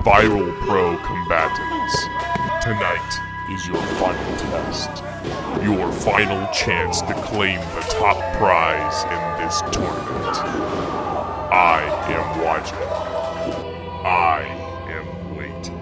Viral Pro combatants, tonight is your final test. Your final chance to claim the top prize in this tournament. I am watching. I am waiting.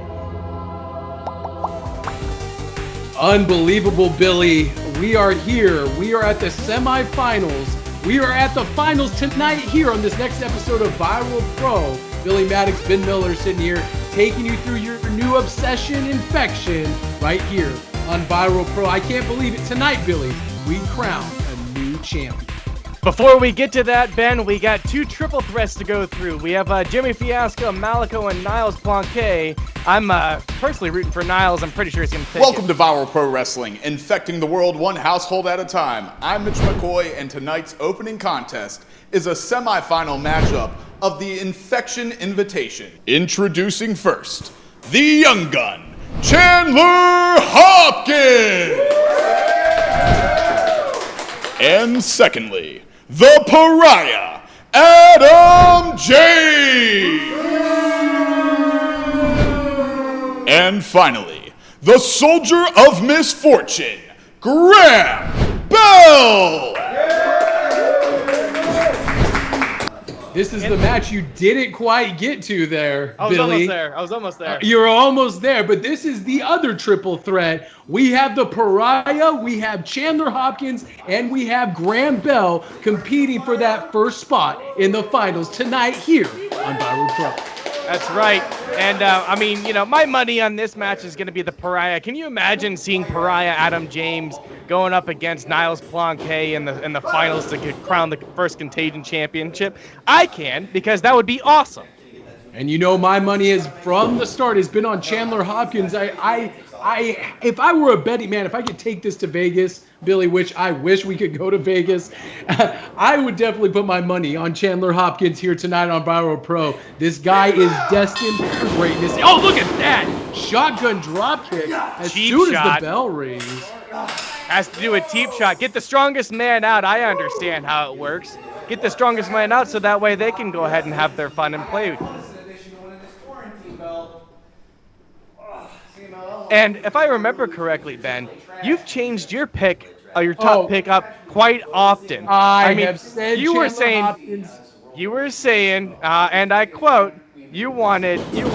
Unbelievable, Billy. We are here. We are at the semifinals. We are at the finals tonight here on this next episode of Viral Pro. Billy Maddox, Ben Miller sitting here taking you through your new obsession infection right here on Viral Pro. I can't believe it. Tonight, Billy, we crown a new champion. Before we get to that, Ben, we got two triple threats to go through. We have Jimmy Fiasco, Malico, and Niles Blanquet. I'm personally rooting for Niles. I'm pretty sure he's going to take Welcome to Viral Pro Wrestling, infecting the world one household at a time. I'm Mitch McCoy, and tonight's opening contest is a semifinal matchup of the Infection Invitation. Introducing first, the Young Gun, Chandler Hopkins! And secondly, the Pariah, Adam James! And finally, the Soldier of Misfortune, Graham Bell! This is the match you didn't quite get to there, Billy. I was almost there. You were almost there, but this is the other triple threat. We have the Pariah, we have Chandler Hopkins, and we have Graham Bell competing for that first spot in the finals tonight here on Viral Pro. That's right. And, I mean, you know, my money on this match is going to be the Pariah. Can you imagine seeing Pariah Adam James going up against Niles Blanquet in the finals to crown the first Contagion Championship? I can, because that would be awesome. And you know, my money is from the start has been on Chandler Hopkins. If I were a betting man, if I could take this to Vegas, Billy, which I wish we could go to Vegas, I would definitely put my money on Chandler Hopkins here tonight on Viral Pro. This guy is destined for greatness. Oh, look at that! Shotgun dropkick as soon as the bell rings. Has to do a teep shot. Get the strongest man out. I understand how it works. Get the strongest man out so that way they can go ahead and have their fun and play. And if I remember correctly, Ben, you've changed your pick, your top pick up quite often. I mean, have said you were saying, Hopkins. You were saying, and I quote, you wanted, who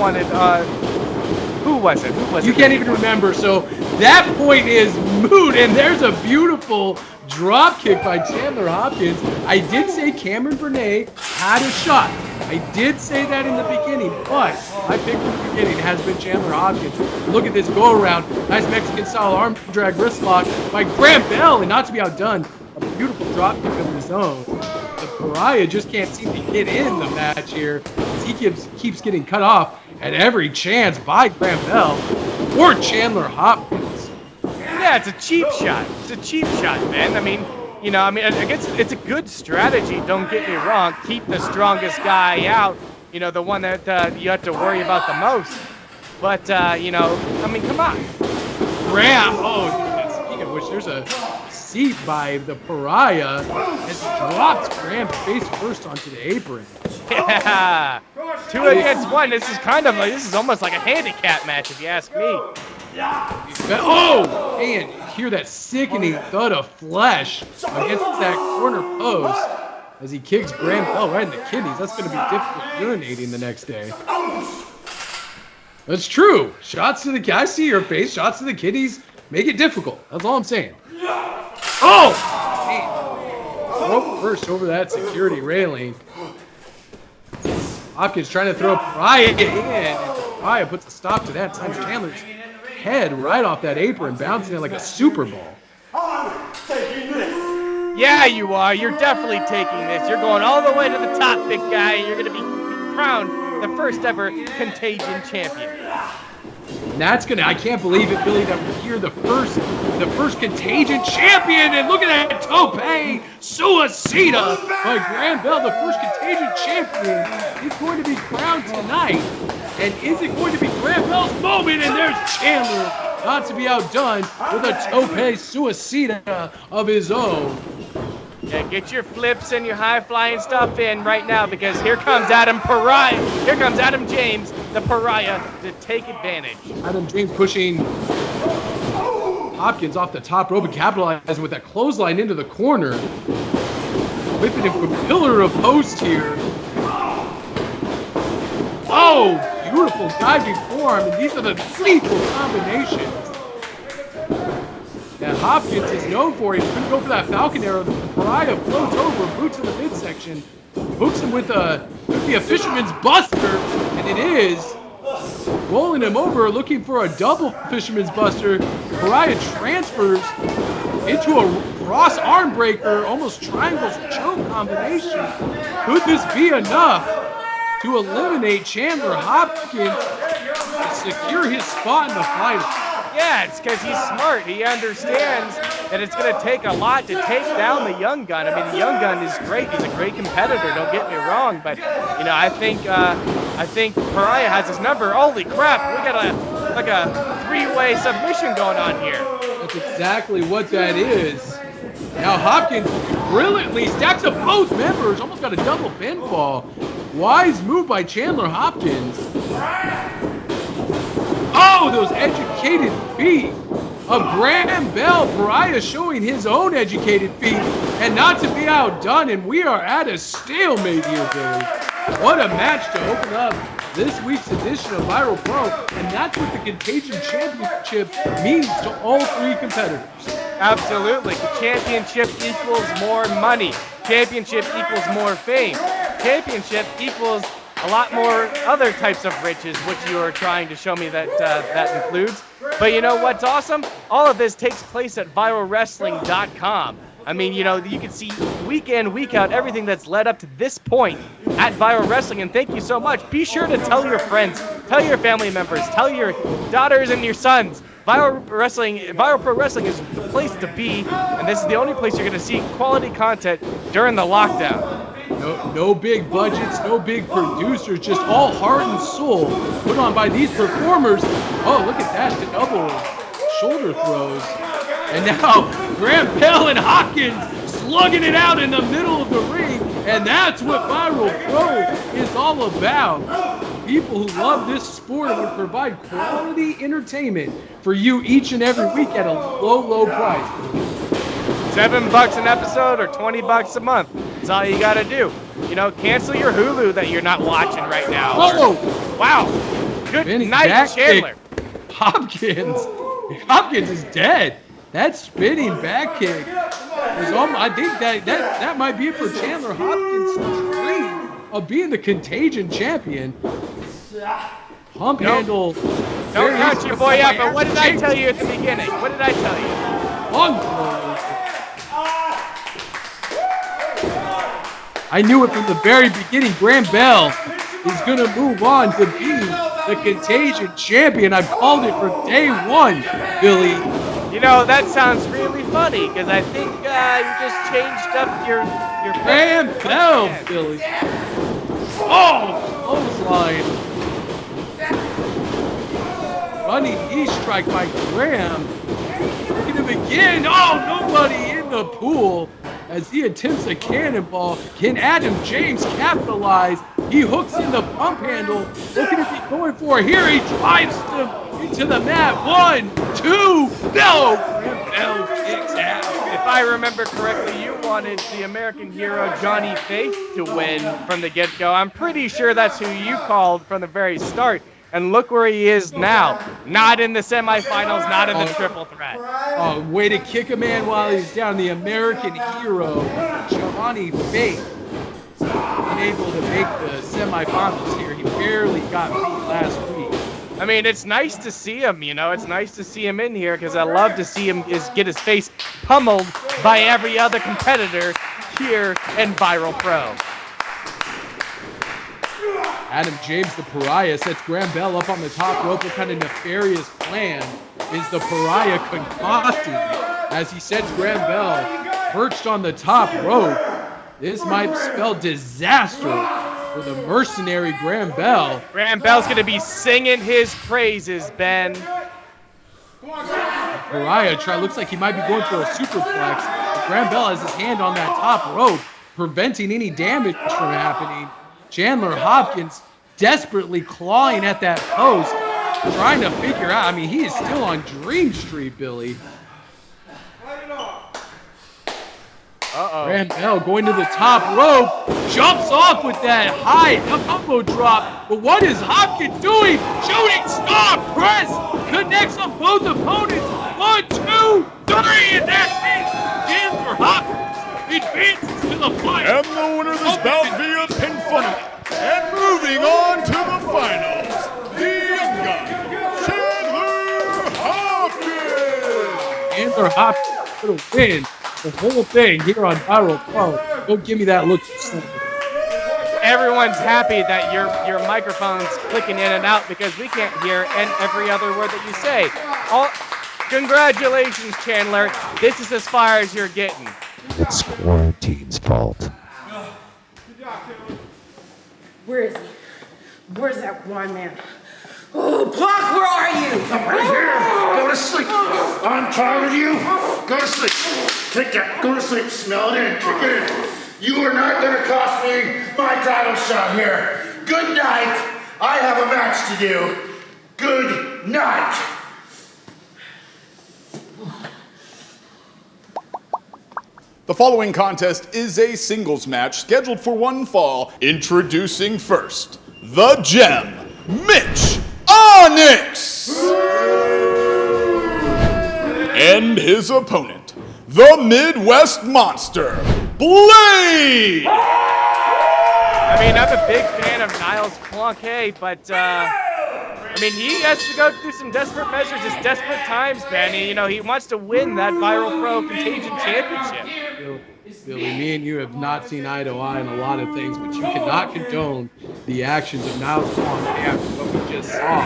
was it? You can't even remember, so that point is moot, and there's a beautiful drop kick by Chandler Hopkins. I did say Cameron Burnett had a shot. I did say that in the beginning, but my pick from the beginning has been Chandler Hopkins. Look at this go around. Nice Mexican-style arm drag wrist lock by Graham Bell, and not to be outdone, a beautiful drop kick of his own. The Pariah just can't seem to get in the match here, as he keeps getting cut off at every chance by Graham Bell or Chandler Hopkins. Yeah, it's a cheap shot. It's a cheap shot, man. I mean, I guess it's a good strategy. Don't get me wrong. Keep the strongest guy out. You know, the one that you have to worry about the most. But, I mean, come on. Graham. Oh, speaking of which, there's a seat by the Pariah as he drops Graham face first onto the apron. Yeah. 2 against 1. This is almost like a handicap match, if you ask me. Oh, and hear that sickening thud of flesh against that corner post as he kicks Graham Bell right in the kidneys. That's going to be difficult urinating the next day. That's true. Shots to the, I see your face. Shots to the kidneys make it difficult. That's all I'm saying. Oh! Man. Rope first over that security railing. Hopkins trying to throw Pariah in. And Pariah puts a stop to that. Times Chandler's head right off that apron, bouncing it like a Super Bowl. Yeah, you are. You're definitely taking this. You're going all the way to the top, big guy. You're going to be crowned the first ever Contagion Champion. And that's gonna, I can't believe it, Billy, that we're here, the first Contagion Champion, and look at that tope suicida by Graham Bell, the first Contagion Champion is going to be crowned tonight. And is it going to be Graham Bell's moment? And there's Chandler, not to be outdone with a tope suicida of his own. Yeah, get your flips and your high-flying stuff in right now, because here comes Adam Pariah. Here comes Adam James, the Pariah, to take advantage. Adam James pushing Hopkins off the top rope and capitalizing with that clothesline into the corner. Whipping him from pillar of post here. Oh, beautiful diving forearm, and these are the lethal combinations that Hopkins is known for. He's going to go for that Falcon Arrow. The Pariah floats over, boots in the midsection, hooks him with could be a Fisherman's Buster, and it is. Rolling him over, looking for a double Fisherman's Buster. Pariah transfers into a cross arm breaker, almost triangles choke combination. Could this be enough to eliminate Chandler Hopkins and secure his spot in the fight? Yeah, it's because he's smart. He understands that it's going to take a lot to take down the young gun. I mean, the young gun is great. He's a great competitor. Don't get me wrong, but you know, I think Pariah has his number. Holy crap! We got a three-way submission going on here. That's exactly what that is. Now Hopkins brilliantly stacks up both members. Almost got a double pinfall. Wise move by Chandler Hopkins. Oh, those educated feet of Graham Bell. Pariah showing his own educated feet, and not to be outdone, and we are at a stalemate here, Billy. What a match to open up this week's edition of Viral Pro, and that's what the Contagion Championship means to all three competitors. Absolutely. Championship equals more money. Championship equals more fame. Championship equals a lot more other types of riches, which you are trying to show me that that includes. But you know what's awesome? All of this takes place at viralwrestling.com. I mean, you know, you can see week in, week out, everything that's led up to this point at Viral Wrestling, and thank you so much. Be sure to tell your friends, tell your family members, tell your daughters and your sons. Viral Pro Wrestling is the place to be, and this is the only place you're going to see quality content during the lockdown. No big budgets, no big producers, just all heart and soul put on by these performers. Oh, look at that, the double shoulder throws. And now Graham Bell and Hopkins slugging it out in the middle of the ring. And that's what Viral Pro is all about. People who love this sport and would provide quality entertainment for you each and every week at a low price. $7 an episode or $20 a month. That's all you gotta do. You know, cancel your Hulu that you're not watching right now. Oh! Wow. Good Spinning night, back Chandler. kick. Hopkins is dead. That spinning back kick is I think that might be it for Chandler Hopkins' dream of being the Contagion Champion. Pump handle. Don't count your boy out, but what did I tell you at the beginning? What did I tell you? Long throw. I knew it from the very beginning. Graham Bell is going to move on to be the Contagion Champion. I've called it from day one, Billy. You know, that sounds really funny, because I think you just changed up your Graham Bell, Billy. Oh, clothesline. Running knee strike by Graham. Look at him again. Oh, nobody in the pool as he attempts a cannonball. Can Adam James capitalize? He hooks in the pump handle. Look at him going for it. Here he drives him into the mat. 1, 2, no! Graham Bell kicks out. If I remember correctly, you wanted the American hero Johnny Faith to win from the get-go. I'm pretty sure that's who you called from the very start. And look where he is now. Not in the semifinals, not in the triple threat. Oh, way to kick a man while he's down. The American hero, Johnny Faith, unable to make the semifinals here. He barely got beat last week. I mean, it's nice to see him, you know. It's nice to see him in here because I love to see him get his face pummeled by every other competitor here in Viral Pro. Adam James, the Pariah, sets Graham Bell up on the top rope. What kind of nefarious plan is the Pariah concocting as he sets Graham Bell perched on the top rope? This might spell disaster for the mercenary Graham Bell. Graham Bell's going to be singing his praises, Ben. Pariah looks like he might be going for a superplex. But Graham Bell has his hand on that top rope, preventing any damage from happening. Chandler Hopkins desperately clawing at that post, trying to figure out. I mean, he is still on Dream Street, Billy. Graham Bell going to the top rope, jumps off with that high elbow drop. But what is Hopkins doing? Shooting star press, connects on both opponents. 1, 2, 3, and that's it. Chandler Hopkins advances to the final. And the winner of this bout via pinfall. And moving on to the finals, the young gun, Chandler Hopkins. Chandler Hopkins going to win the whole thing here on Viral Pro. Don't give me that look. Everyone's happy that your microphone's clicking in and out because we can't hear every other word that you say. Congratulations, Chandler. This is as far as you're getting. It's quarantine's fault. Where is he? Where's that one man? Oh, Puck, where are you? I'm right here. Go to sleep. I'm tired of you. Go to sleep. Take that. Go to sleep. Smell it in. Kick it in. You are not going to cost me my title shot here. Good night. I have a match to do. Good night. The following contest is a singles match scheduled for one fall. Introducing first, the Gem, Mitch Onyx! And his opponent, the Midwest Monster, Blade! I mean, I'm a big fan of Niles Planquet, but I mean, he has to go through some desperate measures. It's desperate times, Ben. You know, he wants to win that Viral Pro Contagion Championship. Billy, me and you have not seen eye to eye on a lot of things, but you cannot condone the actions of Niles Planquet after what we just saw.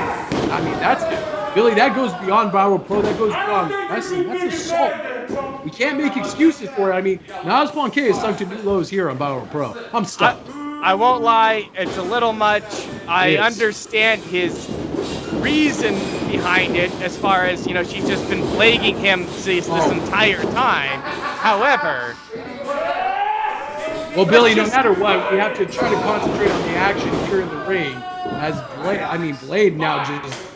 I mean, Billy, that goes beyond Viral Pro. That goes beyond wrestling. That's assault. We can't make excuses for it. I mean, Niles Planquet is sunk to new lows here on Viral Pro. I'm stuck. I won't lie, it's a little much. I understand his reason behind it as far as, you know, she's just been plaguing him this entire time. However... Well, Billy, no matter what, we have to try to concentrate on the action here in the ring. As Blade now just,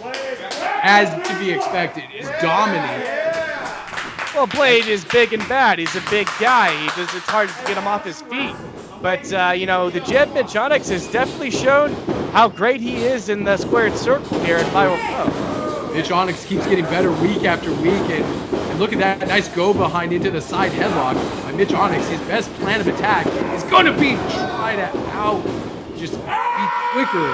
as to be expected, is dominating. Well, Blade is big and bad. He's a big guy. It's hard to get him off his feet. But, you know, the Jed Mitch Onyx has definitely shown how great he is in the squared circle here at Viral Pro. Mitch Onyx keeps getting better week after week, and look at that nice go behind into the side headlock by Mitch Onyx. His best plan of attack is going to be try to just be quicker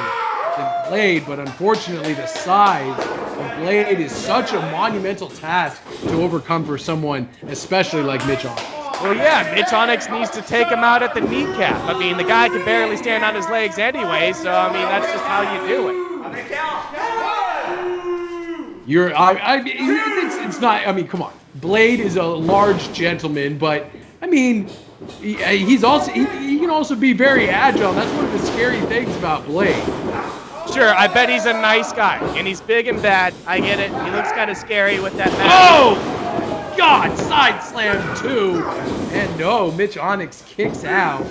than Blade, but unfortunately the size of Blade is such a monumental task to overcome for someone, especially like Mitch Onyx. Well, yeah, Mitch Onyx needs to take him out at the kneecap. I mean, the guy can barely stand on his legs anyway, so, I mean, that's just how you do it. It's not, I mean, come on. Blade is a large gentleman, but, I mean, he can also be very agile. That's one of the scary things about Blade. Sure, I bet he's a nice guy, and he's big and bad. I get it. He looks kind of scary with that mask. Oh! God, side slam too. And no, Mitch Onyx kicks out.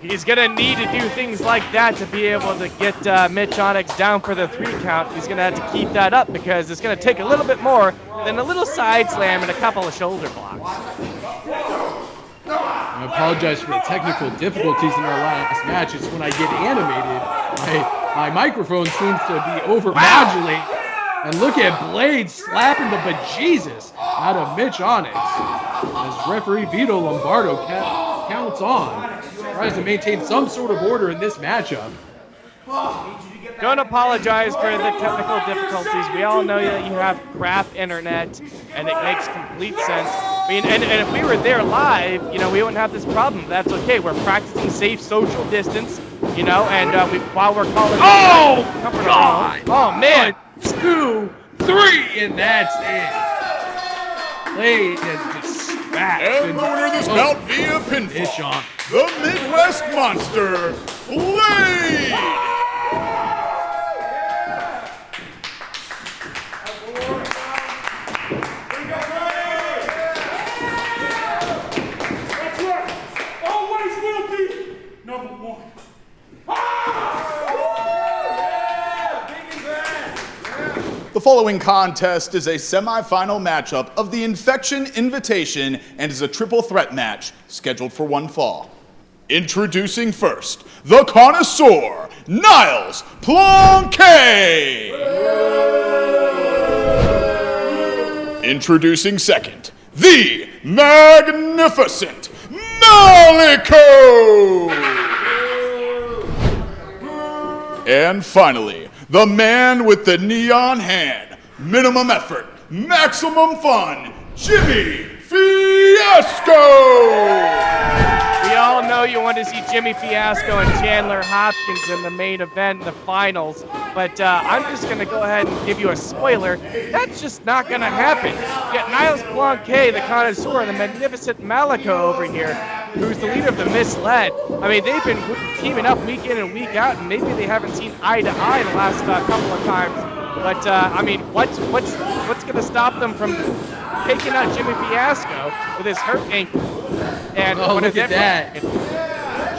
He's going to need to do things like that to be able to get Mitch Onyx down for the 3 count. He's going to have to keep that up because it's going to take a little bit more than a little side slam and a couple of shoulder blocks. I apologize for the technical difficulties in our last match. It's when I get animated, my microphone seems to be overmodulating. And look at Blade slapping the bejesus out of Mitch Onyx as referee Vito Lombardo counts on. Tries to maintain some sort of order in this matchup. Don't apologize for the technical difficulties. We all know that you have crap internet, and it makes complete sense. I mean, and if we were there live, we wouldn't have this problem. That's okay. We're practicing safe social distance, and while we're calling. Oh, God! Oh, man. 1, 2, 3, and that's it. Blade has just smacked. And the winner of this bout via pinfall, the Midwest Monster, Blade! The following contest is a semifinal matchup of the Infection Invitation and is a triple threat match scheduled for 1 fall. Introducing first, the Connoisseur, Niles Planquet. Introducing second, the Magnificent Malico. And finally, the man with the neon hand, minimum effort, maximum fun, Jimmy Fiasco! We all know you want to see Jimmy Fiasco and Chandler Hopkins in the main event, the finals, but I'm just going to go ahead and give you a spoiler. That's just not going to happen. You got Niles Planquet, the Connoisseur, and the Magnificent Malico over here, who's the leader of the Misled. I mean, they've been teaming up week in and week out, and maybe they haven't seen eye to eye the last couple of times. But I mean, what's going to stop them from taking out Jimmy Fiasco with his hurt ankle? And look at that!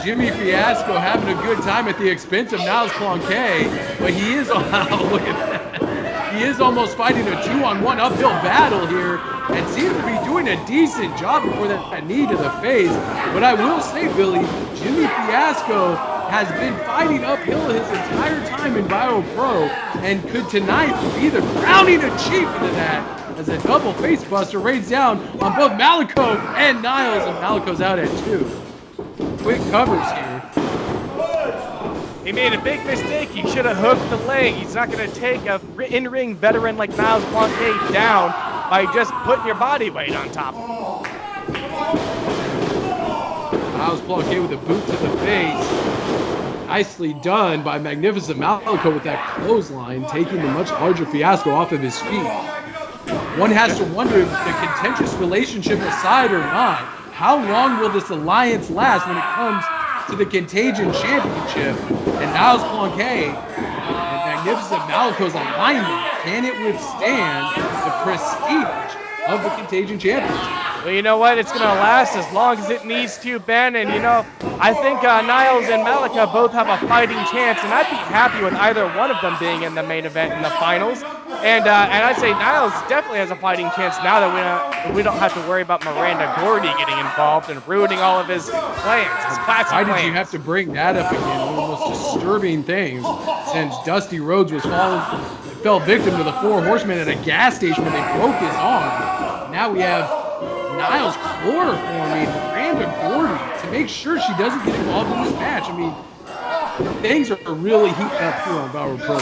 Jimmy Fiasco having a good time at the expense of Niles Planquet, but he is look at that. He is almost fighting a 2-on-1 uphill battle here, and seems to be doing a decent job before that knee to the face. But I will say, Billy, Jimmy Fiasco has been fighting uphill his entire time in Bio Pro, and could tonight be the crowning achievement of that, as a double face buster rains down on both Malico and Niles, and Malico's out at 2. Quick covers here. He made a big mistake. He should have hooked the leg. He's not going to take a in-ring veteran like Niles Planquet down by just putting your body weight on top of him. Niles Planquet with a boot to the face. Nicely done by Magnificent Malico with that clothesline, taking the much larger Fiasco off of his feet. One has to wonder, if the contentious relationship aside or not, how long will this alliance last when it comes to the Contagion Championship? And Niles Planquet and Magnificent Malico's alignment, can it withstand the prestige of the Contagion Championship? Well, you know what? It's going to last as long as it needs to, Ben. And, I think Niles and Malico both have a fighting chance, and I'd be happy with either one of them being in the main event in the finals. And I'd say Niles definitely has a fighting chance now that we don't have to worry about Miranda Gordy getting involved and ruining all of his plans, his classic plans. Why did you have to bring that up again? One of the most disturbing things, since Dusty Rhodes fell victim to the Four Horsemen at a gas station when they broke his arm. Now we have Niles chloroforming Miranda Gordy to make sure she doesn't get involved in this match. I mean, things are really heating up here on Bauer Pro.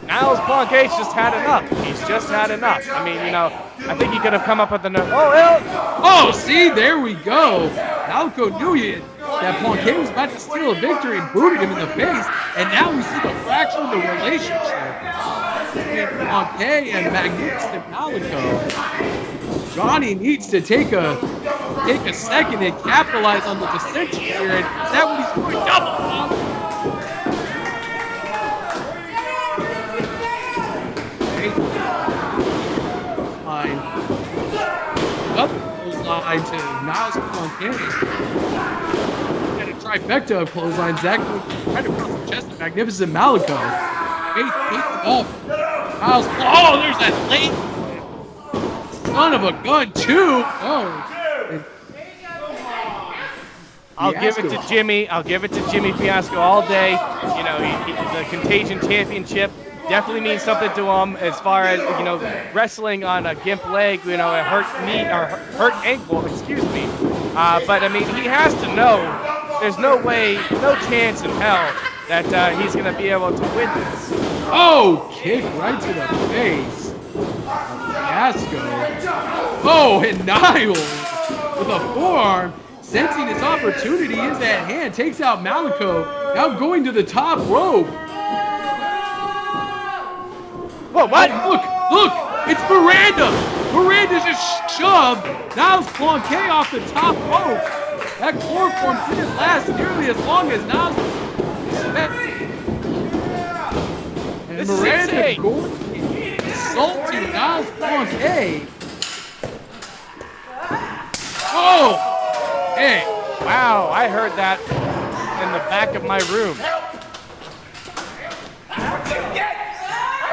Niles Planquet's just had enough. He's just had enough. I mean, I think he could have come up with another. Oh, see, there we go. Malico knew that Planquet was about to steal a victory and booted him in the face, and now we see the fracture in the relationship between Planquet and Magnificent Malico. Johnny needs to take a second and capitalize on the dissension here, and is that what he's doing? Double pump. Up line to Niles Planquet. Gonna try trifecta of clotheslines. Zach right across the chest of Magnificent Malico. Wait, takes it up. Niles, oh, there's that late son of a gun, too. Oh. I'll give it to Jimmy. I'll give it to Jimmy Fiasco all day. You know, the Contagion Championship definitely means something to him as far as, you know, wrestling on a gimp leg, you know, a hurt knee or hurt ankle, excuse me. But I mean, he has to know there's no way, no chance in hell that he's going to be able to win this. Oh, kick right to the face. Fiasco. Oh, and Niles with a forearm. Sensing his opportunity is at hand, takes out Malico, now going to the top rope. Whoa, what? Look, it's Miranda. Miranda just shoved Niles Planquet off the top rope. That chloroform didn't last nearly as long as Niles was expecting. And This is Miranda insane. assaulting Niles Planquet. Oh! Hey, Wow, I heard that in the back of my room.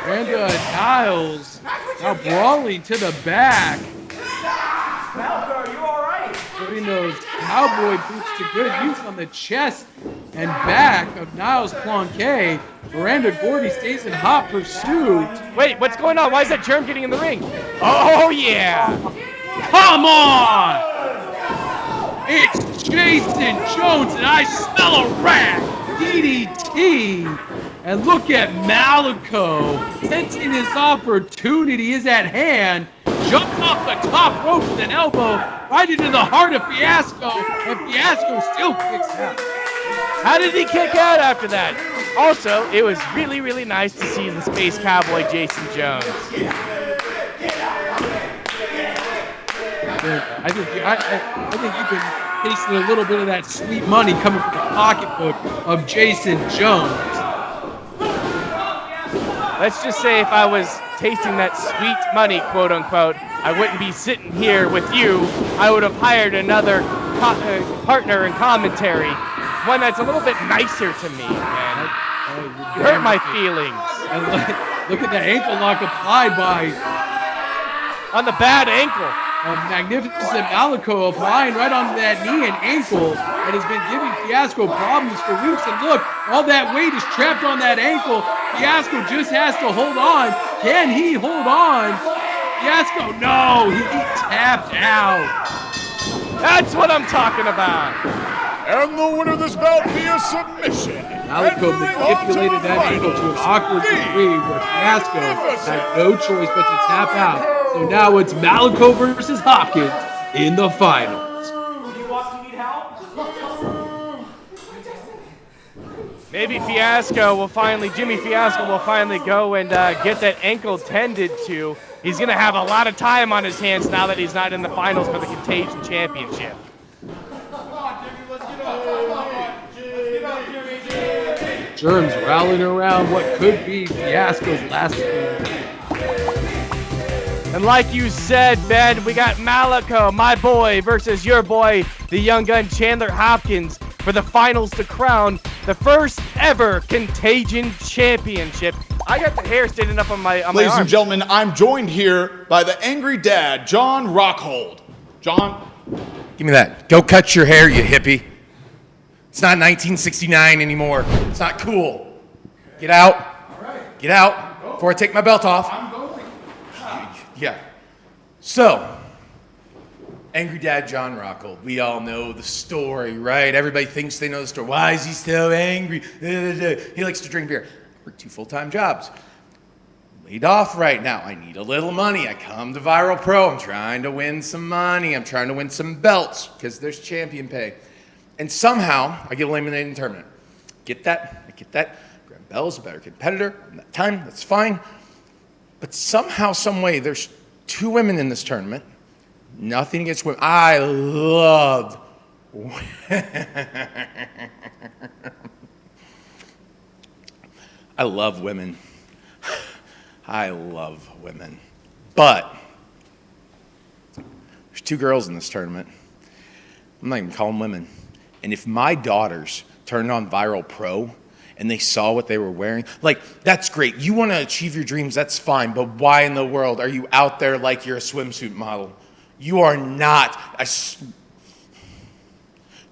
Miranda and Niles now brawling to the back. Malco, are you all right? Putting those cowboy boots to good use on the chest and back of Niles Planquet. Miranda Gordy stays in hot pursuit. Wait, what's going on? Why is that germ getting in the ring? Oh, yeah. Come on! It's Jason Jones and I smell a rat! DDT! And look at Malico, sensing his opportunity is at hand, jumps off the top rope with an elbow right into the heart of Fiasco, and Fiasco still kicks out. How did he kick out after that? Also, it was really, really nice to see the Space Cowboy Jason Jones. I think you've been tasting a little bit of that sweet money coming from the pocketbook of Jason Jones. Let's just say if I was tasting that sweet money, quote unquote, I wouldn't be sitting here with you. I would have hired another partner in commentary, one that's a little bit nicer to me, man. You hurt my feelings. And look at the ankle lock applied by On the bad ankle. Magnificent Malico applying right on that knee and ankle that has been giving Fiasco problems for weeks. And look, all that weight is trapped on that ankle. Fiasco just has to hold on. Can he hold on? Fiasco, no, he tapped out. That's what I'm talking about. And the winner of this bout via submission. Malico manipulated that ankle to an awkward degree where Fiasco had no choice but to tap out. So now it's Malico versus Hopkins in the finals. Do you need help? Maybe Jimmy Fiasco will finally go and get that ankle tended to. He's going to have a lot of time on his hands now that he's not in the finals for the Contagion Championship. Germs rallying around what could be Fiasco's last game. And like you said, Ben, we got Malico, my boy, versus your boy, the young gun Chandler Hopkins, for the finals to crown the first ever Contagion Championship. I got the hair standing up on my Ladies arm. and gentlemen, I'm joined here by the angry dad, John Rockhold. John? Give me that. Go cut your hair, you hippie. It's not 1969 anymore. It's not cool. Get out. All right. Get out before I take my belt off. I'm going. Yeah. So, Angry Dad John Rockhold. We all know the story, right? Everybody thinks they know the story. Why is he so angry? He likes to drink beer. I work 2 full-time jobs. Laid off right now. I need a little money. I come to Viral Pro. I'm trying to win some money. I'm trying to win some belts because there's champion pay. And somehow, I get eliminated in the tournament. Get that. I get that. Graham Bell's a better competitor. In that time, that's fine. But somehow, some way, there's 2 women in this tournament. Nothing against women. I love women. I love women. I love women. But there's 2 girls in this tournament. I'm not even calling women. And if my daughters turned on Viral Pro and they saw what they were wearing, like, that's great. You want to achieve your dreams, that's fine. But why in the world are you out there like you're a swimsuit model? You are not.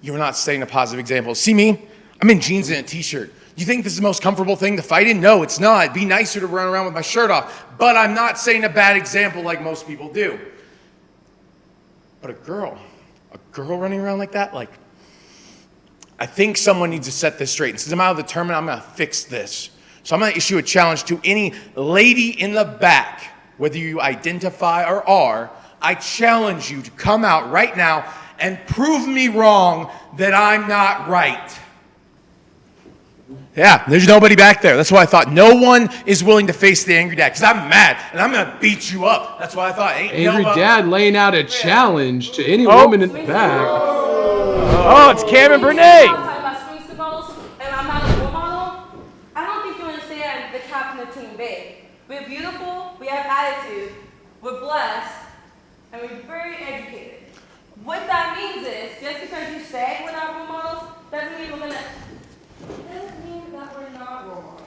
You're not setting a positive example. See me? I'm in jeans and a t-shirt. You think this is the most comfortable thing to fight in? No, it's not. It'd be nicer to run around with my shirt off. But I'm not setting a bad example like most people do. But a girl running around like that, like, I think someone needs to set this straight. And since I'm out of the tournament, I'm going to fix this. So I'm going to issue a challenge to any lady in the back, whether you identify or are. I challenge you to come out right now and prove me wrong that I'm not right. Yeah, there's nobody back there. That's why I thought no one is willing to face the Angry Dad, because I'm mad and I'm gonna beat you up. That's why I thought Angry Dad laying out a challenge to any woman in the back. Oh, it's Cameron Burnett. I'm talking about swimsuit models, and I'm not a role model. I don't think you understand the captain of Team Babe. We're beautiful, we have attitude, we're blessed, and we're very educated. What that means is, just because you say we're not role models, doesn't mean that we're not role models.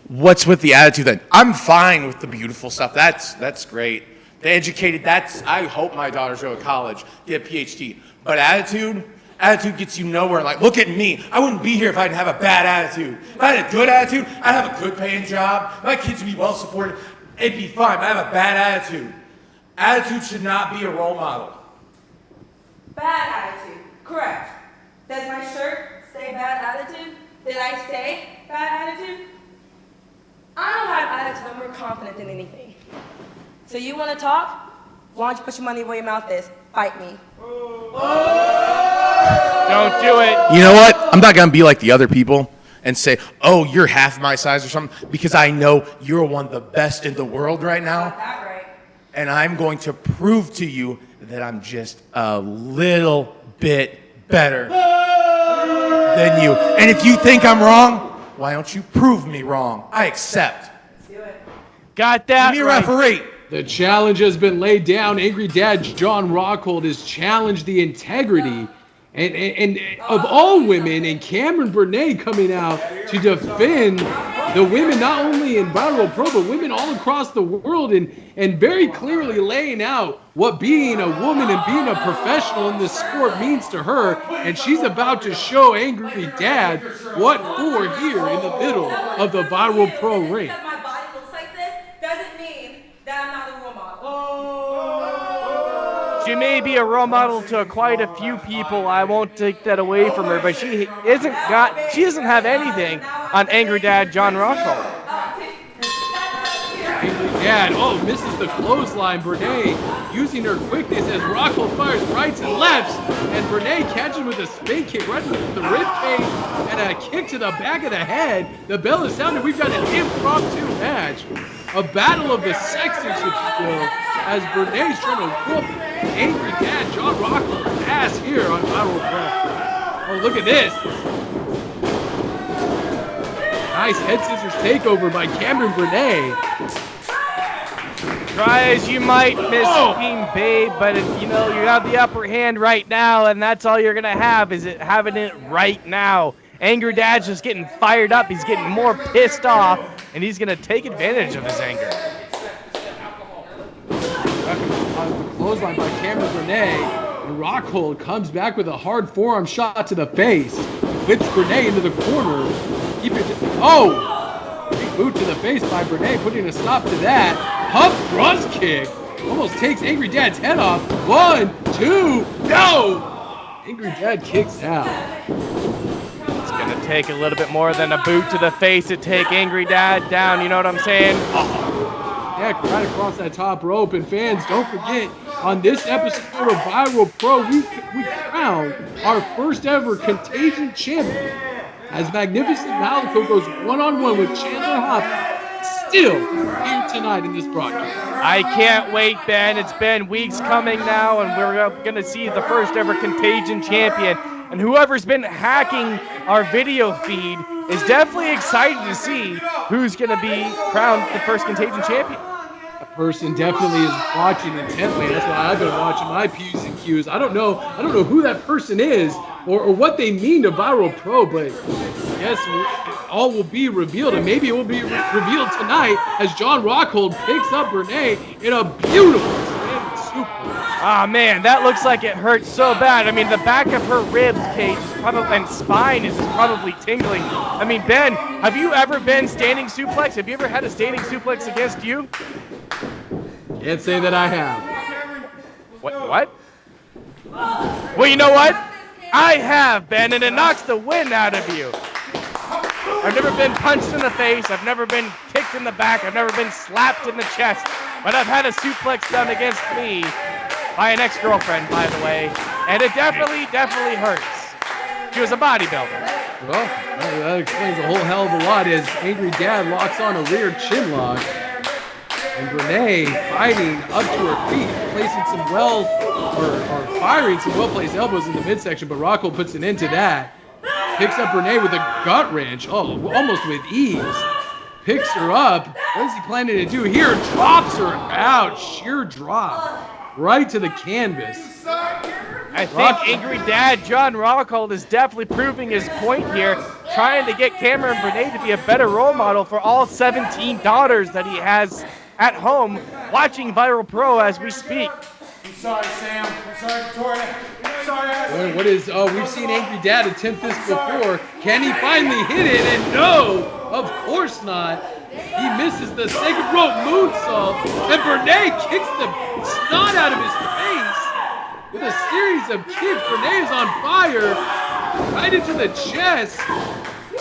What's with the attitude then? I'm fine with the beautiful stuff. That's great. The educated, I hope my daughters go to college, get a PhD. But attitude gets you nowhere. Like, look at me. I wouldn't be here if I didn't have a bad attitude. If I had a good attitude, I'd have a good paying job. My kids would be well supported. It'd be fine. But I have a bad attitude. Attitude should not be a role model. Bad attitude. Correct. Does my shirt say bad attitude? Did I say bad attitude? I don't have attitude. I'm more confident than anything. So you want to talk? Why don't you put your money where your mouth is? Fight me. Don't do it. You know what? I'm not going to be like the other people and say, oh, you're half my size or something, because I know you're one of the best in the world right now. Got that right. And I'm going to prove to you that I'm just a little bit better than you. And if you think I'm wrong, why don't you prove me wrong? I accept. Let's do it. Got that Give me a right. referee. The challenge has been laid down. Angry Dad John Rockhold has challenged the integrity and of all women, and Cameron Burnett coming out to defend the women not only in Viral Pro, but women all across the world, and very clearly laying out what being a woman and being a professional in this sport means to her. And she's about to show Angry Dad what for here in the middle of the Viral Pro ring. Because my body looks like this doesn't mean that I'm not a role model. She may be a role model to quite a few people. I won't take that away from her, but she doesn't have anything on Angry Dad John Rockhold. Angry Dad, misses the clothesline. Burnett using her quickness as Rockhold fires rights and lefts, and Burnett catches with a spin kick right into the rib cage and a kick to the back of the head. The bell is sounded. We've got an impromptu match, a battle of the sexes, if you will, as Burnett's trying to whoop Angry Dad John Rockhold's ass here on Viral Pro. Oh, look at this. Nice head scissors takeover by Cameron Burnett. Try as you might, Miss Team Babe, but you have the upper hand right now, and that's all you're gonna have is having it right now. Angry Dad's just getting fired up. He's getting more pissed off, and he's gonna take advantage of his anger. Clothesline by Cameron Burnett, and Rockhold comes back with a hard forearm shot to the face. Whips Burnett into the corner. Big boot to the face by Burnett, putting a stop to that. Huff thrust kick. Almost takes Angry Dad's head off. 1, 2, no! Angry Dad kicks out. It's gonna take a little bit more than a boot to the face to take Angry Dad down, you know what I'm saying? Yeah, right across that top rope. And fans, don't forget, on this episode of Viral Pro, we crown our first ever Contagion Champion as Magnificent Malico goes one-on-one with Chandler Hopkins, still here tonight in this broadcast. I can't wait, Ben. It's been weeks coming now, and we're going to see the first ever Contagion Champion. And whoever's been hacking our video feed is definitely excited to see who's going to be crowned the first Contagion Champion. That person definitely is watching intently. That's why I've been watching my P's and Q's. I don't know who that person is, or what they mean to Viral Pro, but yes, all will be revealed, and maybe it will be revealed tonight as John Rockhold picks up Renee in a beautiful standing suplex. Ah, man, that looks like it hurts so bad. I mean, the back of her ribs cage is probably, and spine is probably tingling. I mean, Ben, have you ever been standing suplex? Have you ever had a standing suplex against you? Can't say that I have. What? Well, you know what? I have, Ben, and it knocks the wind out of you. I've never been punched in the face. I've never been kicked in the back. I've never been slapped in the chest. But I've had a suplex done against me by an ex-girlfriend, by the way. And it definitely hurts. She was a bodybuilder. Well, that explains a whole hell of a lot as Angry Dad locks on a rear chin lock. And Renee fighting up to her feet, placing some firing some well-placed elbows in the midsection, but Rocco puts an end to that. Picks up Renee with a gut wrench, almost with ease. Picks her up. What is he planning to do here? Drops her out. Sheer drop. Right to the canvas. I think Angry Dad John Rockhold is definitely proving his point here, trying to get Cameron Bernay to be a better role model for all 17 daughters that he has at home watching Viral Pro as we speak. I'm sorry, Sam. I'm sorry, Victoria. I'm sorry, Ashley. What is, we've seen Angry Dad attempt this before. Can he finally hit it? And no, of course not. He misses the second rope moonsault, and Bernay kicks the snot out of his face with a series of kicks. Bernay is on fire, right into the chest.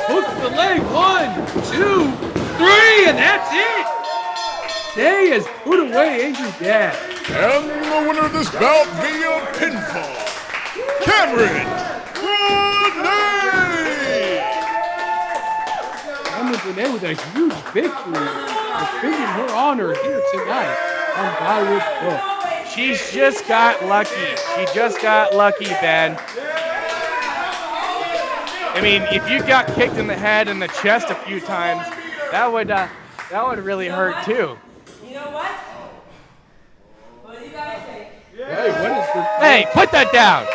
Hooks the leg, 1, 2, 3, and that's it. Day has put away Angry Dad. And the winner of this bout via pinfall, Cameron Bernay! Cameron Bernay with a huge victory, defending her honor here tonight on Viral Pro. She's just got lucky. She just got lucky, Ben. I mean, if you got kicked in the head and the chest a few times, that would really hurt too. You know what? What do you guys think? Hey, what is this? Hey, put that down.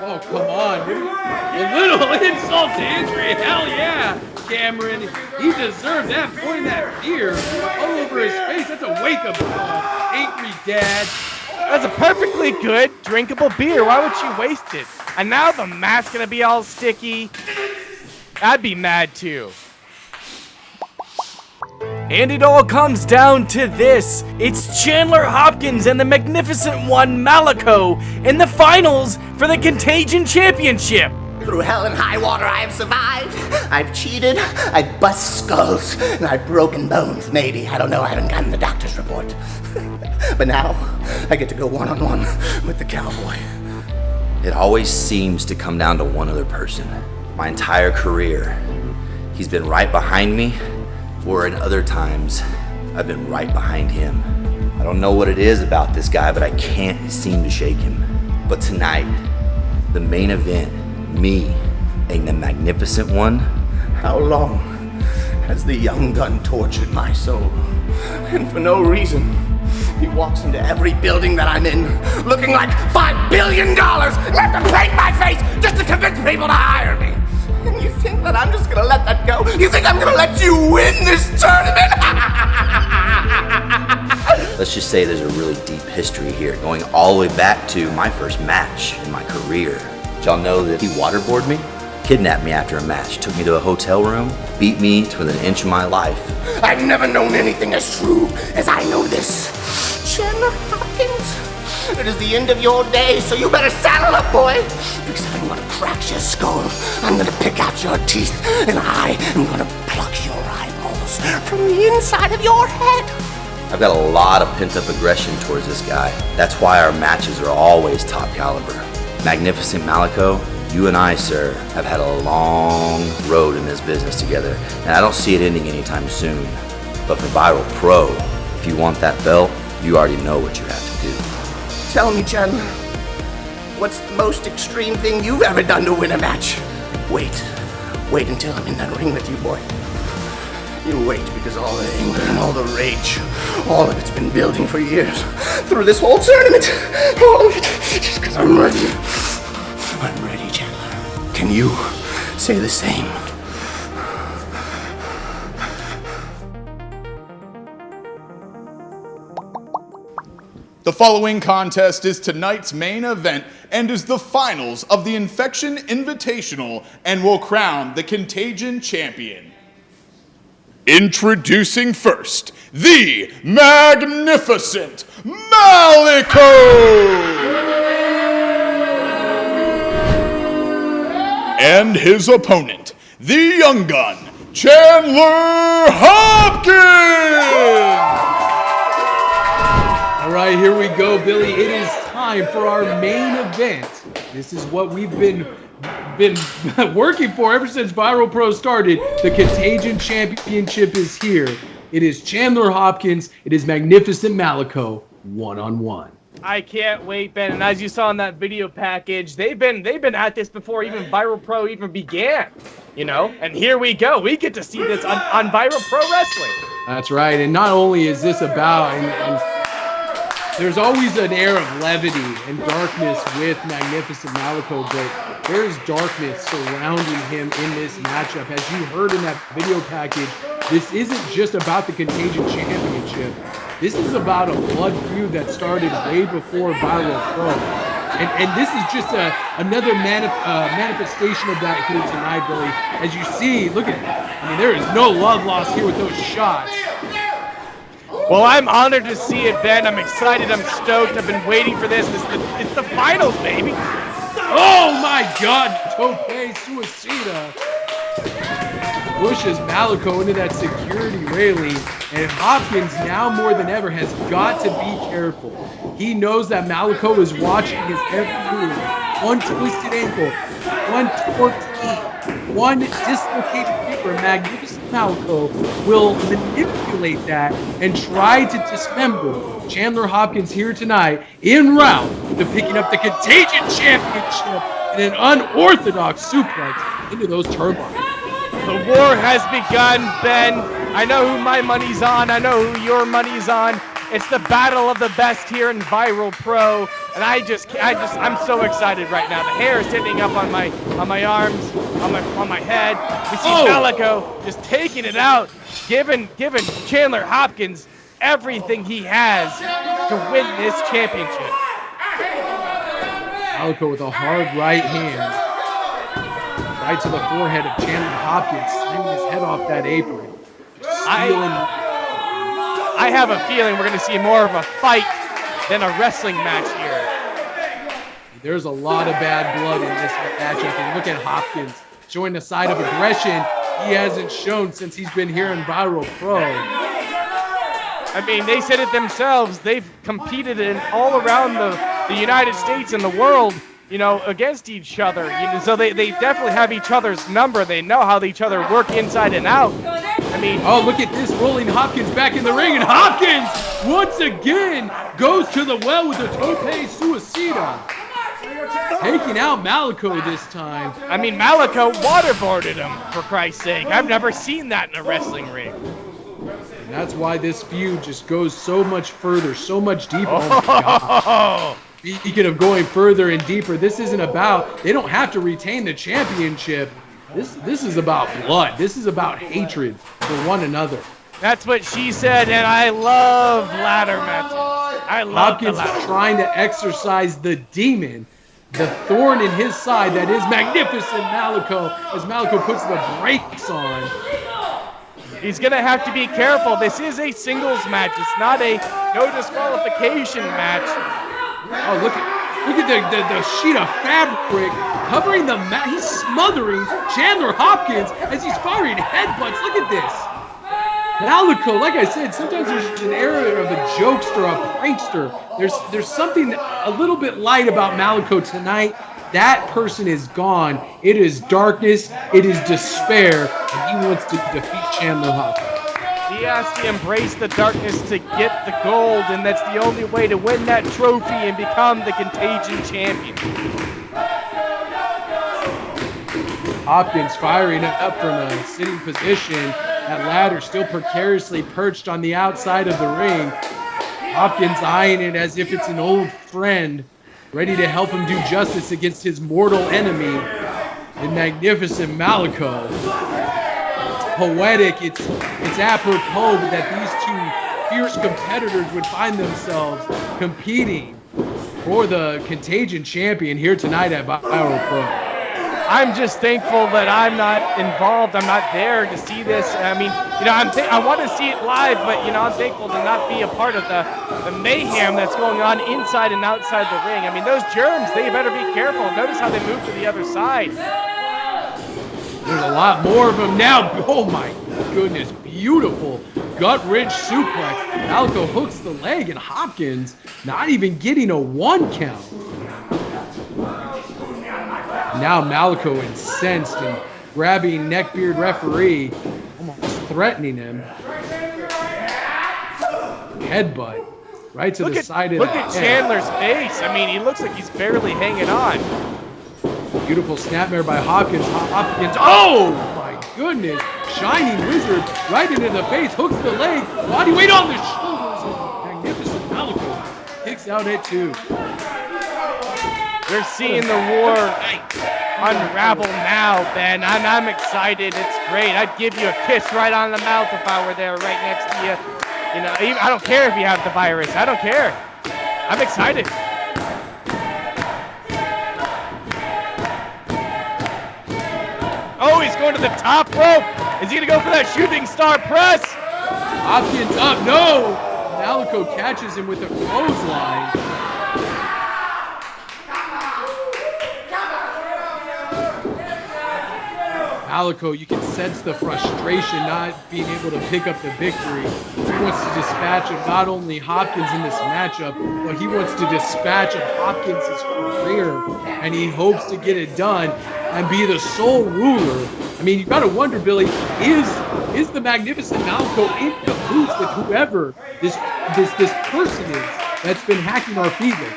Oh, come on. A little insult to injury. Hell yeah, Cameron. He deserved that, pouring that beer all over his face. That's a wake-up call. Angry Dad. That's a perfectly good, drinkable beer. Why would she waste it? And now the mat's gonna be all sticky. I'd be mad too. And it all comes down to this. It's Chandler Hopkins and the Magnificent One Malico in the finals for the Contagion Championship. Through hell and high water I have survived. I've cheated, I've bust skulls, and I've broken bones, maybe. I don't know, I haven't gotten the doctor's report. But now, I get to go one-on-one with the cowboy. It always seems to come down to one other person. My entire career, he's been right behind me, or in other times, I've been right behind him. I don't know what it is about this guy, but I can't seem to shake him. But tonight, the main event, me being the Magnificent One. How long has the young gun tortured my soul? And for no reason. He walks into every building that I'm in, looking like $5 billion, and have to paint my face just to convince people to hire me. And you think that I'm just gonna let that go? You think I'm gonna let you win this tournament? Let's just say there's a really deep history here, going all the way back to my first match in my career. Did y'all know that he waterboarded me? Kidnapped me after a match, took me to a hotel room, beat me to within an inch of my life. I've never known anything as true as I know this. Chandler Hopkins, it is the end of your day, so you better saddle up, boy. Because I'm gonna crack your skull, I'm gonna pick out your teeth, and I am gonna pluck your eyeballs from the inside of your head. I've got a lot of pent-up aggression towards this guy. That's why our matches are always top caliber. Magnificent Malico, you and I, sir, have had a long road in this business together, and I don't see it ending anytime soon. But for Viral Pro, if you want that belt, you already know what you have to do. Tell me, Chandler, what's the most extreme thing you've ever done to win a match? Wait until I'm in that ring with you, boy. You wait, because all the anger and all the rage, all of it's been building for years. Through this whole tournament, all of it, just because I'm ready. I'm ready, Chandler. Can you say the same? The following contest is tonight's main event and is the finals of the Infection Invitational and will crown the Contagion Champion. Introducing first, the magnificent Malico! And his opponent, the young gun, Chandler Hopkins! All right, here we go, Billy. It is time for our main event. This is what we've been working for ever since Viral Pro started. The Contagion Championship is here. It is Chandler Hopkins. It is Magnificent Malico, one-on-one. I can't wait, Ben. And as you saw in that video package, they've been at this before even Viral Pro even began. You know, and here we go. We get to see this on Viral Pro Wrestling. That's right. And not only is this about and there's always an air of levity and darkness with Magnificent Malico, but there's darkness surrounding him in this matchup. As you heard in that video package, this isn't just about the Contagion Championship. This is about a blood feud that started way before Viral Pro. And this is just another manifestation of that here tonight, Billy. As you see, look at, I mean, there is no love lost here with those shots. Well, I'm honored to see it, Ben. I'm excited. I'm stoked. I've been waiting for this. It's the finals, baby. Oh, my God. Tope Suicida pushes Malico into that security railing. And Hopkins, now more than ever, has got to be careful. He knows that Malico is watching his every move. One twisted ankle, one torqued knee, one dislocated finger. Magnificent Malico will manipulate that and try to dismember Chandler Hopkins here tonight en route to picking up the Contagion Championship in an unorthodox suplex into those turbines. The war has begun, Ben. I know who my money's on. I know who your money's on. It's the battle of the best here in Viral Pro, and I'm so excited right now. The hair is sitting up on my arms, on my head. We see Malico just taking it out, giving Chandler Hopkins everything he has to win this championship. Malico with a hard right hand, right to the forehead of Chandler Hopkins, slamming his head off that apron. I have a feeling we're going to see more of a fight than a wrestling match here. There's a lot of bad blood in this matchup, and look at Hopkins showing a side of aggression he hasn't shown since he's been here in Viral Pro. I mean, they said it themselves. They've competed in all around the United States and the world, you know, against each other. You know, so they definitely have each other's number. They know how each other work inside and out. I mean, oh, look at this, rolling Hopkins back in the ring, and Hopkins once again goes to the well with a Tope Suicida. Taking out Malico this time. I mean, Malico waterboarded him, for Christ's sake. I've never seen that in a wrestling ring. And that's why this feud just goes so much further, so much deeper. Oh. Speaking of going further and deeper, this isn't about, they don't have to retain the championship. This is about blood. This is about hatred for one another. That's what she said, and I love ladder matches. I love Hopkins trying to exorcise the demon, the thorn in his side that is Magnificent Malico, as Malico puts the brakes on. He's going to have to be careful. This is a singles match. It's not a no disqualification match. Oh, look at the sheet of fabric covering the mat. He's smothering Chandler Hopkins as he's firing headbutts. Look at this. Malico, like I said, sometimes there's an air of a jokester, a prankster. There's something a little bit light about Malico tonight. That person is gone. It is darkness. It is despair. And he wants to defeat Chandler Hopkins. He has to embrace the darkness to get the gold, and that's the only way to win that trophy and become the Contagion Champion. Hopkins firing up from a sitting position. That ladder still precariously perched on the outside of the ring. Hopkins eyeing it as if it's an old friend, ready to help him do justice against his mortal enemy. the magnificent Malaco. It's poetic, it's apropos that these two fierce competitors would find themselves competing for the Contagion Champion here tonight at Viral Pro. I'm just thankful that I'm not involved. I'm not there to see this. I mean, you know, I want to see it live, but, you know, I'm thankful to not be a part of the mayhem that's going on inside and outside the ring. I mean, those germs, they better be careful. Notice how they move to the other side. There's a lot more of them now. Oh, my goodness. Beautiful gut-wrench suplex. Malaco hooks the leg, and Hopkins not even getting a 1 count. Now Malaco incensed and grabbing neckbeard referee, almost threatening him. Headbutt right to the side of the head. Look at Chandler's face. I mean, he looks like he's barely hanging on. Beautiful snapmare by Hopkins. Hopkins, oh my goodness. Shining Wizard right into the face, hooks the leg, body weight on the shoulders, and magnificent Malaco kicks out at 2. We're seeing the war unravel now, Ben. I'm excited. It's great. I'd give you a kiss right on the mouth if I were there right next to you. You know, I don't care if you have the virus. I don't care. I'm excited. Oh, he's going to the top rope. Is he going to go for that shooting star press? Hopkins up. No. Malaco catches him with a clothesline. Malaco, you can sense the frustration not being able to pick up the victory. He wants to dispatch of not only Hopkins in this matchup, but he wants to dispatch of Hopkins' career, and he hopes to get it done and be the sole ruler. I mean, you gotta wonder, Billy, is the magnificent Malaco in cahoots with whoever this person is that's been hacking our feed with?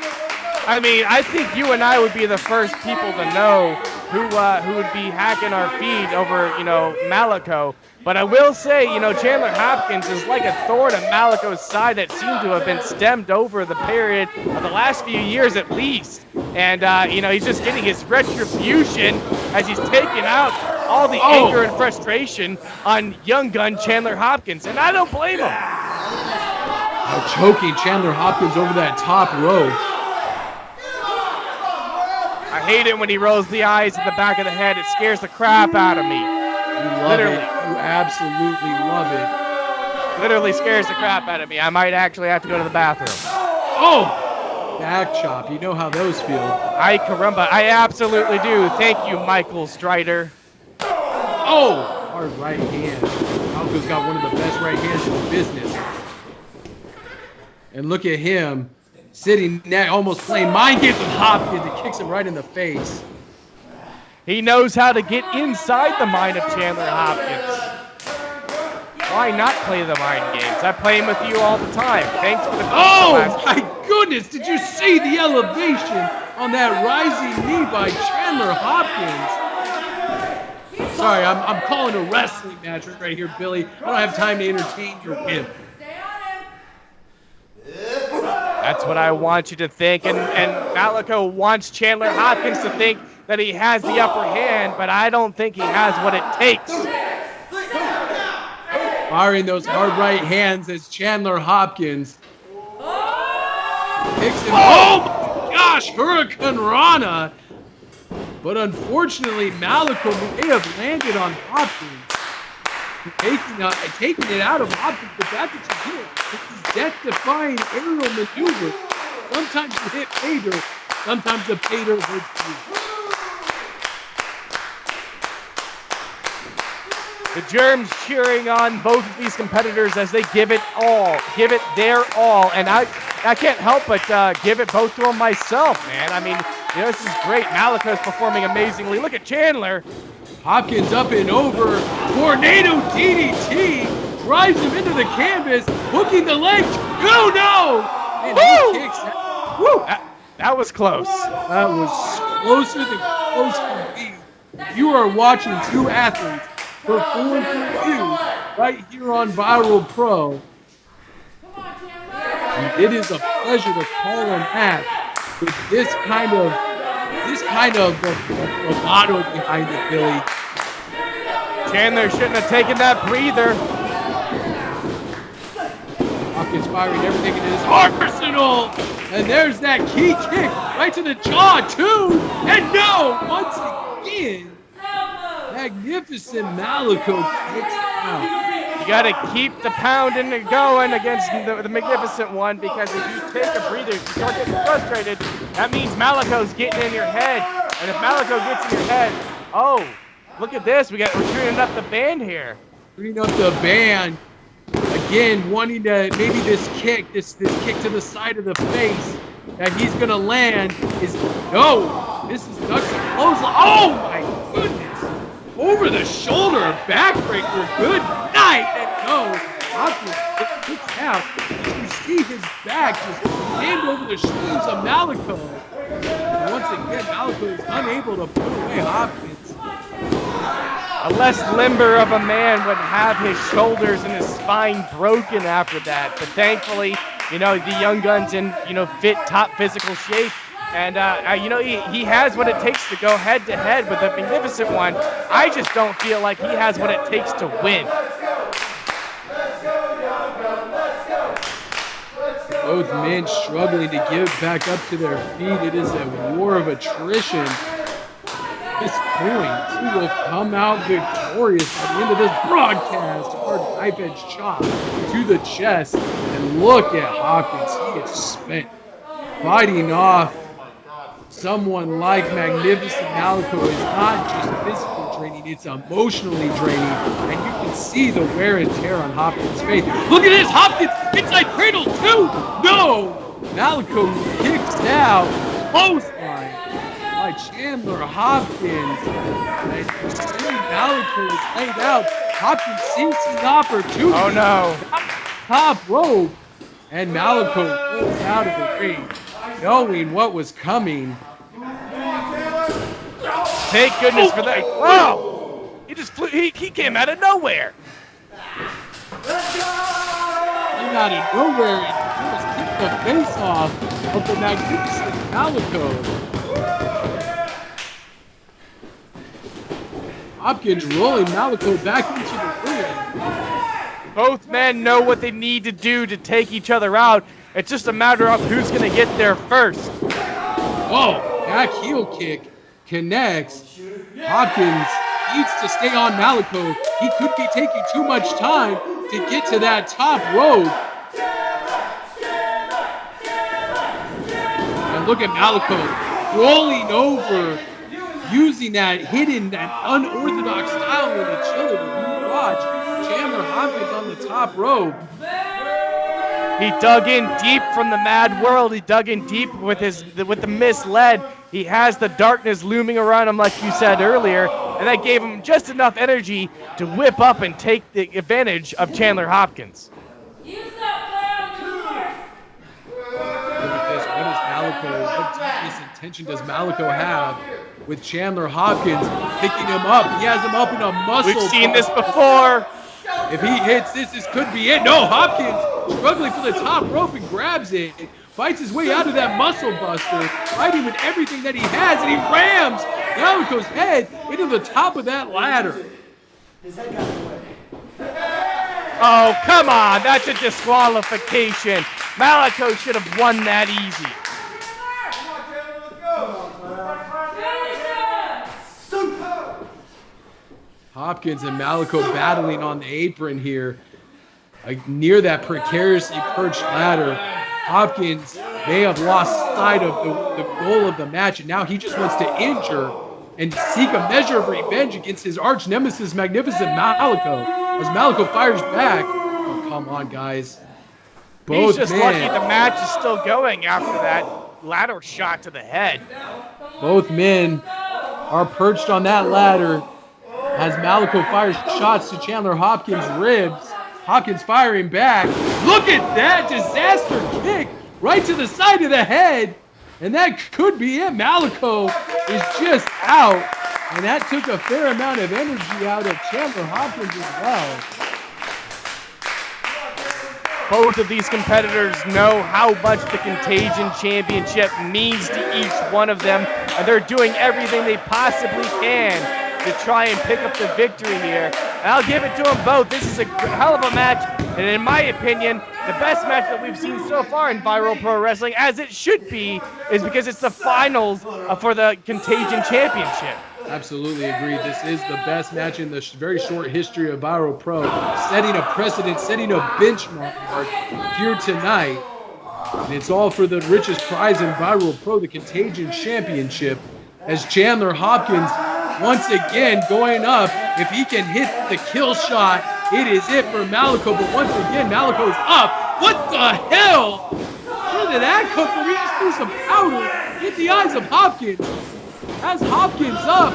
I mean, I think you and I would be the first people to know who would be hacking our feed over, you know, Malaco. But I will say, you know, Chandler Hopkins is like a thorn in Malaco's side that seemed to have been stemmed over the period of the last few years at least. And, you know, he's just getting his retribution as he's taking out all the anger and frustration on young gun Chandler Hopkins. And I don't blame him. Choking Chandler Hopkins over that top rope. I hate it when he rolls the eyes at the back of the head. It scares the crap out of me. You love it. You absolutely love it. Literally scares the crap out of me. I might actually have to go to the bathroom. Oh! Back chop. You know how those feel. Ay caramba. I absolutely do. Thank you, Michael Strider. Oh! Hard right hand. Malaco's got one of the best right hands in the business. And look at him. Sitting there, almost playing mind games with Hopkins. It kicks him right in the face. He knows how to get inside the mind of Chandler Hopkins. Why not play the mind games? I play them with you all the time. Thanks for the my goodness! Did you see the elevation on that rising knee by Chandler Hopkins? Sorry, I'm calling a wrestling match right here, Billy. I don't have time to entertain your whim. That's what I want you to think, and Malaco wants Chandler Hopkins to think that he has the upper hand, but I don't think he has what it takes. Firing those hard right hands as Chandler Hopkins picks him. Oh my gosh, Hurricane Rana! But unfortunately, Malaco may have landed on Hopkins. Taking it out of Hopkins, but that's what you do. This is death-defying aerial maneuver. Sometimes you hit Pater, sometimes the Pater hurts The you. Germs cheering on both of these competitors as they give it their all, and I can't help but give it both to them myself, man. I mean, you know, this is great. Malaco's performing amazingly. Look at Chandler. Hopkins up and over. Tornado DDT drives him into the canvas, hooking the leg. Oh no! And he kicks out. Woo! That was close. That was closer than close can be. You are watching two athletes perform for you right here on Viral Pro. And it is a pleasure to call a match with this kind of kind of the bravado behind it, Billy. Chandler shouldn't have taken that breather. Hopkins firing everything in his arsenal. And there's that key kick right to the jaw, too. And no, once again, magnificent Malaco kicks out. You got to keep the pounding and going against the magnificent one, because if you take a breather, if you start getting frustrated, that means Malaco's getting in your head. And if Malaco gets in your head, oh, look at this. We're tuning up the band here. Tuning up the band. Again, wanting to, maybe this kick to the side of the face that he's going to land is, no, this is Dustin clothesline. Oh my goodness. Over the shoulder, backbreaker, good night, and no, Hopkins kicks out. You see his back just hand over the shoulders of Malaco. And once again, Malaco is unable to put away Hopkins. A less limber of a man would have his shoulders and his spine broken after that. But thankfully, the young gun's in, fit, top physical shape. And, he has what it takes to go head to head with the magnificent one. I just don't feel like he has what it takes to win. Both men struggling to get back up to their feet. It is a war of attrition. At this point, who will come out victorious at the end of this broadcast? Hard knife-edge shot to the chest. And look at Hopkins. He is spent fighting off someone like Magnificent Malaco. Is not just physically draining, it's emotionally draining. And you can see the wear and tear on Hopkins' face. Look at this, Hopkins inside cradle too. No, Malaco kicks out. Clothesline by Chandler Hopkins. And you see Malaco is laid out. Hopkins sees his opportunity. Oh no. Top rope. And Malaco pulls out of the ring, knowing what was coming. Thank goodness for that. Wow! He just flew. He came out of nowhere. Came out of nowhere and just kicked the face off of the magnificent Malaco. Hopkins rolling Malaco back into the ring. Both men know what they need to do to take each other out. It's just a matter of who's going to get there first. Oh, back heel kick connects. Hopkins needs to stay on Malaco. He could be taking too much time to get to that top rope. And look at Malaco rolling over, using that hidden, that unorthodox style with agility. Watch Chandler Hopkins on the top rope. He dug in deep from the mad world. He dug in deep with the misled. He has the darkness looming around him, like you said earlier, and that gave him just enough energy to whip up and take the advantage of Chandler Hopkins. Look at this. What is Malaco? What devious intention does Malaco have with Chandler Hopkins picking him up? He has him up in a muscle. We've seen this before. If he hits this could be it. No, Hopkins struggling for the top rope and grabs it. Fights his way out of that muscle buster, fighting with everything that he has, and he rams Malaco's head into the top of that ladder. Oh, come on. That's a disqualification. Malaco should have won that easy. Hopkins and Malaco battling on the apron here, near that precariously perched ladder. Hopkins may have lost sight of the goal of the match, and now he just wants to injure and seek a measure of revenge against his arch nemesis, Magnificent Malaco. As Malaco fires back, oh, come on, guys. He's just lucky the match is still going after that ladder shot to the head. Both men are perched on that ladder as Malaco fires shots to Chandler Hopkins' ribs. Hopkins firing back. Look at that disaster kick right to the side of the head. And that could be it. Malaco is just out. And that took a fair amount of energy out of Chandler Hopkins as well. Both of these competitors know how much the Contagion Championship means to each one of them. and they're doing everything they possibly can to try and pick up the victory here. And I'll give it to them both. This is a hell of a match, and in my opinion, the best match that we've seen so far in Viral Pro Wrestling, as it should be, is because it's the finals for the Contagion Championship. Absolutely agreed. This is the best match in the very short history of Viral Pro, setting a precedent, setting a benchmark here tonight. And it's all for the richest prize in Viral Pro, the Contagion Championship, as Chandler Hopkins once again going up. If he can hit the kill shot, it is it for Malico. But once again, Malico's up. What the hell? Where did that come from? He just threw some powder. Hit the eyes of Hopkins. Has Hopkins up.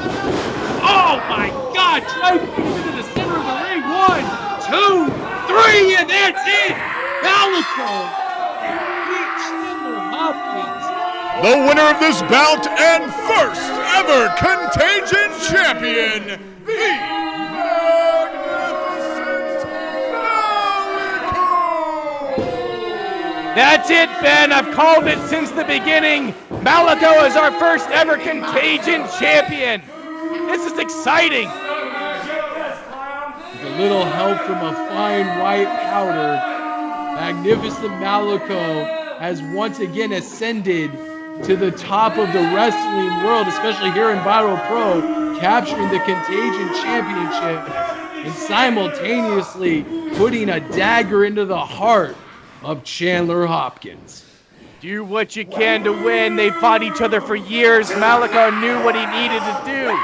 Oh my God! Try to get into the center of the ring. 1, 2, 3, and that's it. Malico beat Chandler Hopkins. The winner of this bout and first ever Contagion Champion, the Magnificent Malico! That's it, Ben. I've called it since the beginning. Malico is our first ever Contagion Champion. This is exciting. With a little help from a fine white powder, Magnificent Malico has once again ascended to the top of the wrestling world, especially here in Viral Pro, capturing the Contagion Championship and simultaneously putting a dagger into the heart of Chandler Hopkins. Do what you can to win. They fought each other for years. Malico knew what he needed to do.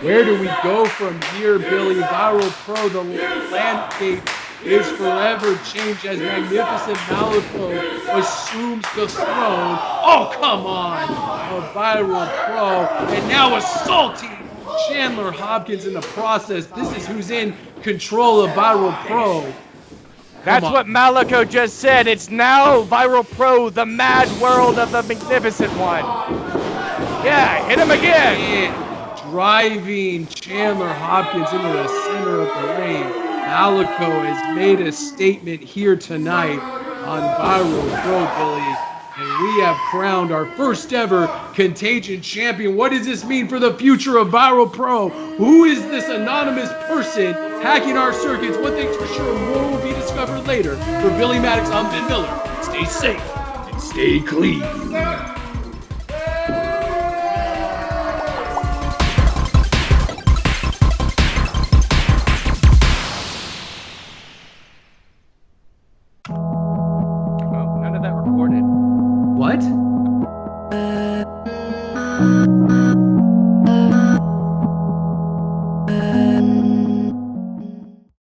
Where do we go from here, Billy? Viral Pro, the landscape is forever changed as Magnificent Malico assumes the throne. Oh, come on! Of Viral Pro, and now assaulting Chandler Hopkins in the process. This is who's in control of Viral Pro. That's what Malico just said. It's now Viral Pro, the mad world of the Magnificent One. Yeah, hit him again. And driving Chandler Hopkins into the center of the ring. Malico has made a statement here tonight on Viral Pro, Billy. And we have crowned our first ever Contagion Champion. What does this mean for the future of Viral Pro? Who is this anonymous person hacking our circuits? One thing's for sure, more will be discovered later. For Billy Maddox, I'm Ben Miller. Stay safe and stay clean.